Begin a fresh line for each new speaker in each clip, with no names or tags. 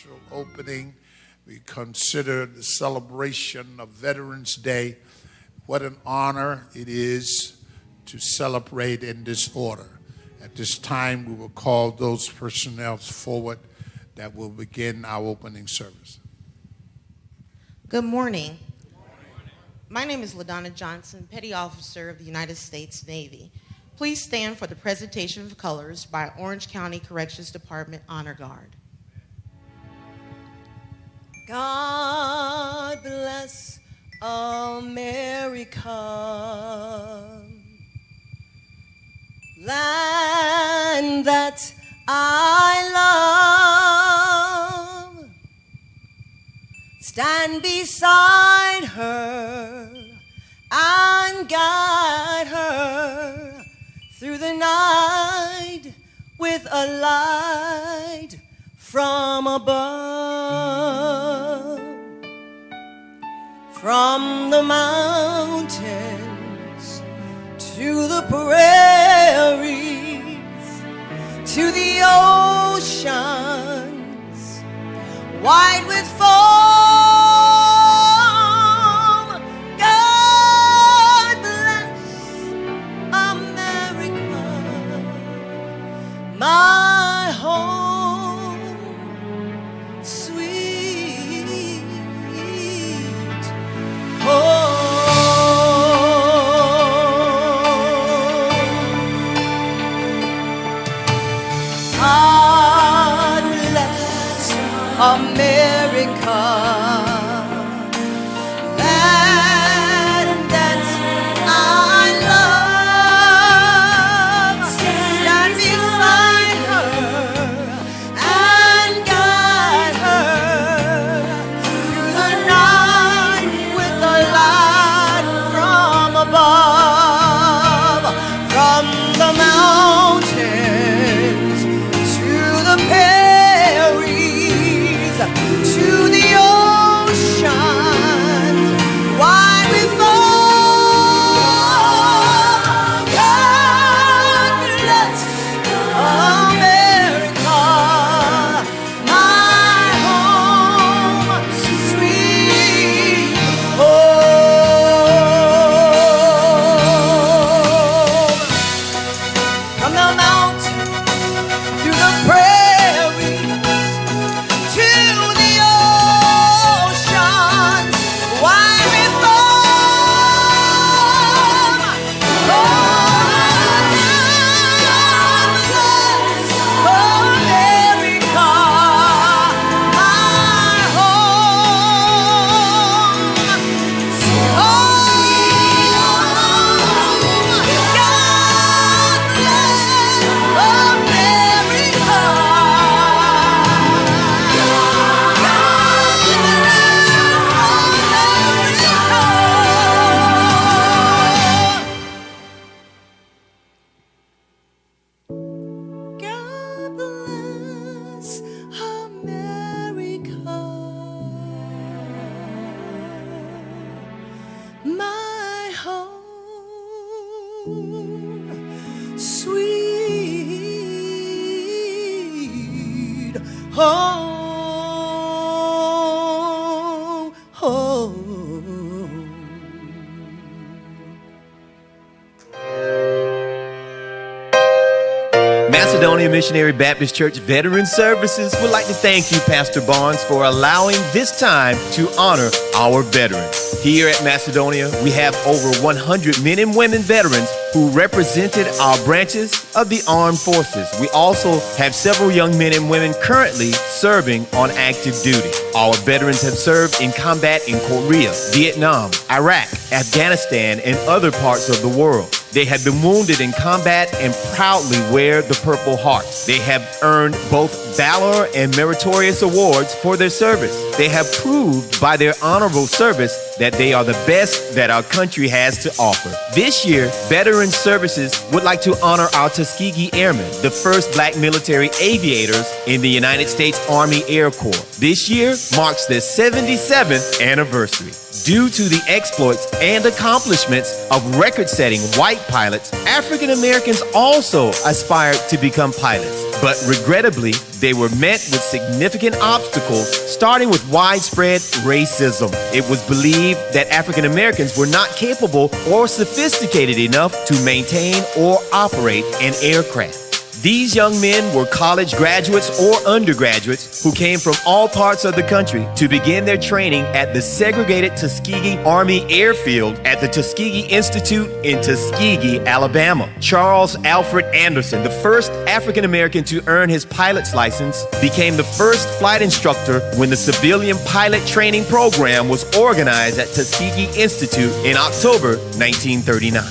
official opening. We consider the celebration of Veterans Day. What an honor it is to celebrate in this order. At this time, we will call those personnel forward that will begin our opening service.
Good morning. My name is LaDonna Johnson, Petty Officer of the United States Navy. Please stand for the presentation of colors by Orange County Corrections Department Honor Guard.
God bless America, land that I love. Stand beside her and guide her through the night with a light from above. From the mountains to the prairies, to the oceans, wide with foam. God bless America, my home, sweet home. God bless America, land that I love. Stand beside her and guide her through the night with the light from above. From the mountains to the prairies, to the oceans, wide with foam. God bless America, my home, sweet home. From the mountain to the prairies, to the oceans, wide with foam. God bless America, my home, sweet home. God bless America. God bless America, my home, sweet home.
Macedonia Missionary Baptist Church Veteran Services would like to thank you, Pastor Barnes, for allowing this time to honor our veterans. Here at Macedonia, we have over 100 men and women veterans who represented our branches of the armed forces. We also have several young men and women currently serving on active duty. Our veterans have served in combat in Korea, Vietnam, Iraq, Afghanistan, and other parts of the world. They have been wounded in combat and proudly wear the Purple Heart. They have earned both valor and meritorious awards for their service. They have proved by their honorable service that they are the best that our country has to offer. This year, Veterans Services would like to honor our Tuskegee Airmen, the first black military aviators in the United States Army Air Corps. This year marks their 77th anniversary. Due to the exploits and accomplishments of record-setting white pilots, African Americans also aspired to become pilots. But regrettably, they were met with significant obstacles, starting with widespread racism. It was believed that African Americans were not capable or sophisticated enough to maintain or operate an aircraft. These young men were college graduates or undergraduates who came from all parts of the country to begin their training at the segregated Tuskegee Army Airfield at the Tuskegee Institute in Tuskegee, Alabama. Charles Alfred Anderson, the first African American to earn his pilot's license, became the first flight instructor when the civilian pilot training program was organized at Tuskegee Institute in October 1939.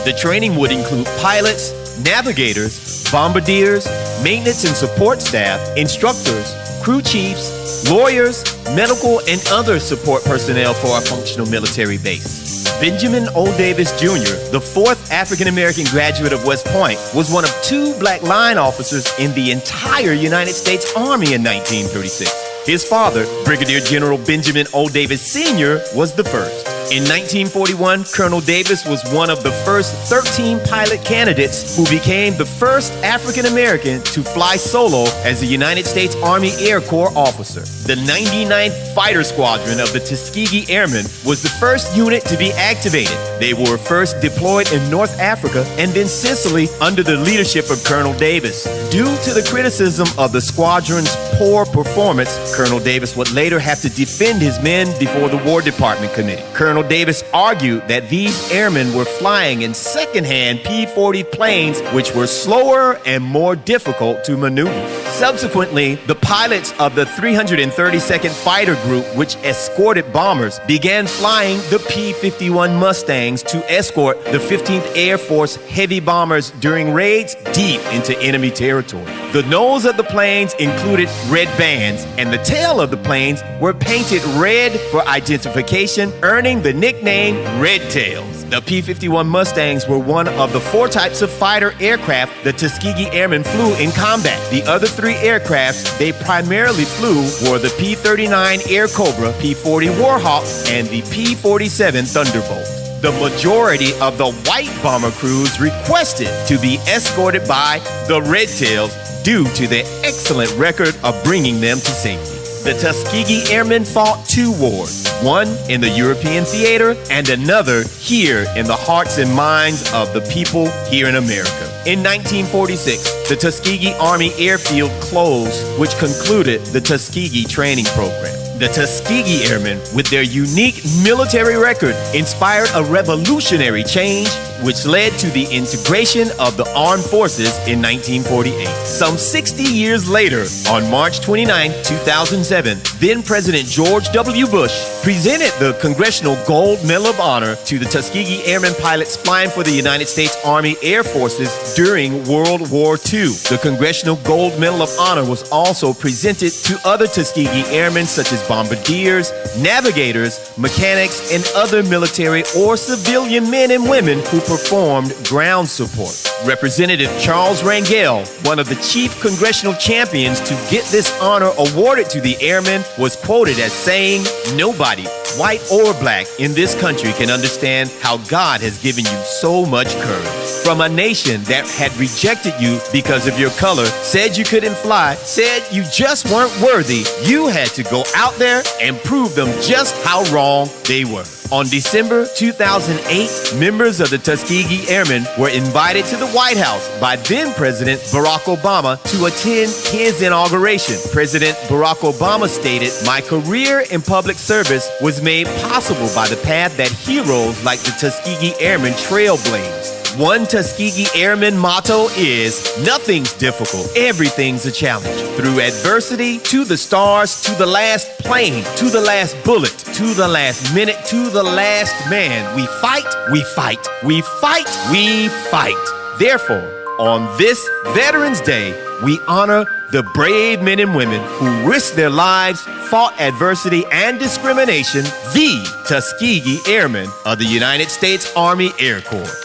The training would include pilots, navigators, bombardiers, maintenance and support staff, instructors, crew chiefs, lawyers, medical, and other support personnel for a functional military base. Benjamin O. Davis Jr., the fourth African-American graduate of West Point, was one of 2 black line officers in the entire United States Army in 1936. His father, Brigadier General Benjamin O. Davis Sr., was the first. In 1941, Colonel Davis was one of the first 13 pilot candidates who became the first African American to fly solo as a United States Army Air Corps officer. The 99th Fighter Squadron of the Tuskegee Airmen was the first unit to be activated. They were first deployed in North Africa and then Sicily under the leadership of Colonel Davis. Due to the criticism of the squadron's poor performance, Colonel Davis would later have to defend his men before the War Department Committee. Colonel Davis argued that these airmen were flying in second-hand P-40 planes, which were slower and more difficult to maneuver. Subsequently, the pilots of the 332nd Fighter Group, which escorted bombers, began flying the P-51 Mustangs to escort the 15th Air Force heavy bombers during raids deep into enemy territory. The nose of the planes included red bands, and the tail of the planes were painted red for identification, earning the nickname Red Tails. The P-51 Mustangs were one of the 4 types of fighter aircraft the Tuskegee Airmen flew in combat. The other 3 aircrafts they primarily flew were the P-39 Air Cobra, P-40 Warhawk, and the P-47 Thunderbolt. The majority of the white bomber crews requested to be escorted by the Red Tails due to their excellent record of bringing them to safety. The Tuskegee Airmen fought 2 wars, one in the European theater and another here in the hearts and minds of the people here in America. In 1946, the Tuskegee Army Airfield closed, which concluded the Tuskegee training program. The Tuskegee Airmen, with their unique military record, inspired a revolutionary change which led to the integration of the armed forces in 1948. Some 60 years later, on March 29, 2007, then-President George W. Bush presented the Congressional Gold Medal of Honor to the Tuskegee Airmen pilots flying for the United States Army Air Forces during World War II. The Congressional Gold Medal of Honor was also presented to other Tuskegee Airmen such as bombardiers, navigators, mechanics, and other military or civilian men and women who performed ground support. Representative Charles Rangel, one of the chief congressional champions to get this honor awarded to the airmen, was quoted as saying, "Nobody, white or black, in this country can understand how God has given you so much courage. From a nation that had rejected you because of your color, said you couldn't fly, said you just weren't worthy, you had to go out there and prove them just how wrong they were." On December 2008, members of the Tuskegee Airmen were invited to the White House by then-President Barack Obama to attend his inauguration. President Barack Obama stated, "My career in public service was made possible by the path that heroes like the Tuskegee Airmen trailblazed. One Tuskegee Airman motto is, nothing's difficult, everything's a challenge. Through adversity, to the stars, to the last plane, to the last bullet, to the last minute, to the last man. We fight, we fight, we fight, we fight." Therefore, on this Veterans Day, we honor the brave men and women who risked their lives, fought adversity and discrimination, the Tuskegee Airmen of the United States Army Air Corps.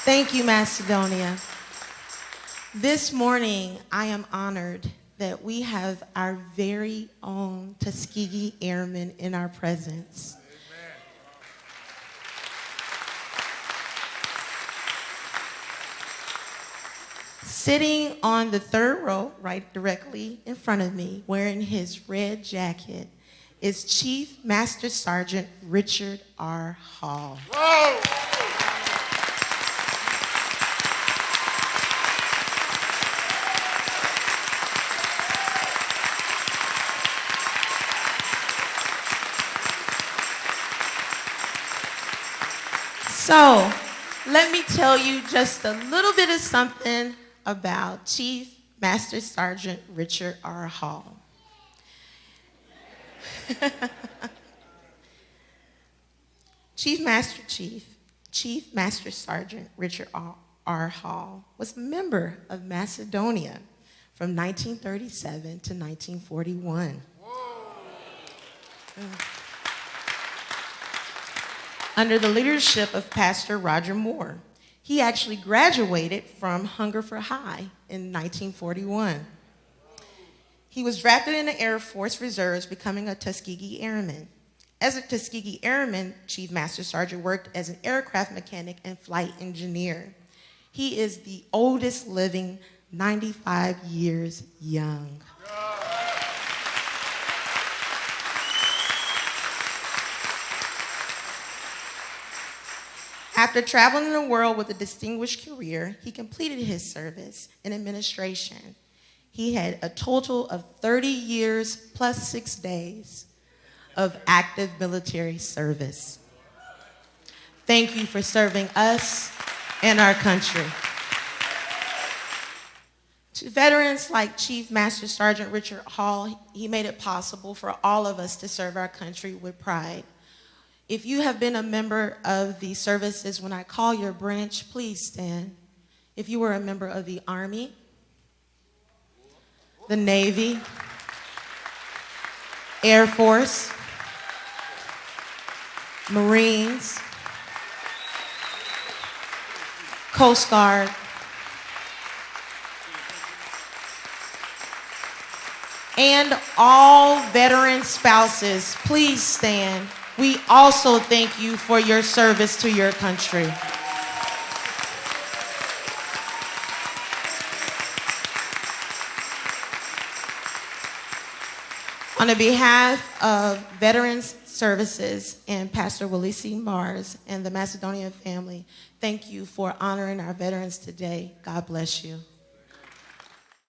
Thank you, Macedonia. This morning, I am honored that we have our very own Tuskegee Airmen in our presence. Sitting on the third row, right directly in front of me, wearing his red jacket, is Chief Master Sergeant Richard R. Hall.
Whoa!
So, let me tell you just a little bit of something about Chief Master Sergeant Richard R. Hall. Chief Master Sergeant Richard R. Hall was a member of Macedonia from 1937 to 1941. Under the leadership of Pastor Roger Moore. He actually graduated from Hunger for High in 1941. He was drafted in the Air Force Reserves, becoming a Tuskegee Airman. As a Tuskegee Airman, Chief Master Sergeant worked as an aircraft mechanic and flight engineer. He is the oldest living, 95 years young. After traveling the world with a distinguished career, he completed his service in administration. He had a total of 30 years plus 6 days of active military service. Thank you for serving us and our country. To veterans like Chief Master Sergeant Richard Hall, he made it possible for all of us to serve our country with pride. If you have been a member of the services, when I call your branch, please stand. If you were a member of the Army, the Navy, Air Force, Marines, Coast Guard, and all veteran spouses, please stand. We also thank you for your service to your country. On behalf of Veterans Services and Pastor Willie C. Mars and the Macedonia family, thank you for honoring our veterans today. God bless you.